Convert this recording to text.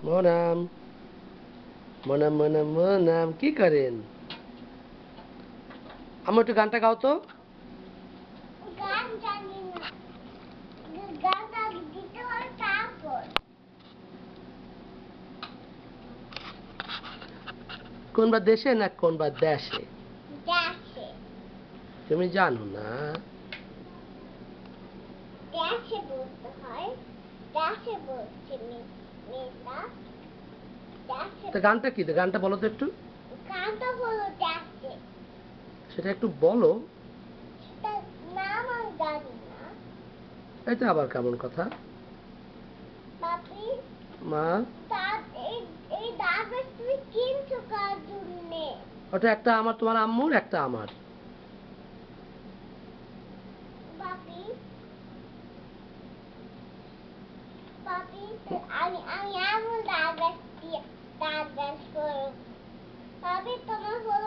মোনাম মোনাম মোনাম মোনাম কি করেন? আমার একটু গানটা গাও তো। গান জানি না, গানটা দিতে হবে তারপর। কোন বা দেশে না কোন বা দেশে? দেশে। তুমি জানো না? দেশে বলতে হয়, দেশে বলছে মেয়েটা, দেশে। তা গানটা কি? গানটা বলো তো একটু। গানটা হলো দেশে। সেটা একটু বলো। সেটার নাম আমি জানি না। এটা আবার কেমন কথা? বাপি, মা, এই এই দাঁতটা তুমি কিনছো কার জন্যে? ওটা একটা আমার, তোমার আম্মুর, একটা আমার। বাপি, বাপি, আমি আমি এমন দাঁত দিয়ে দাঁত ব্রাশ করো। বাপি, তোমার হলো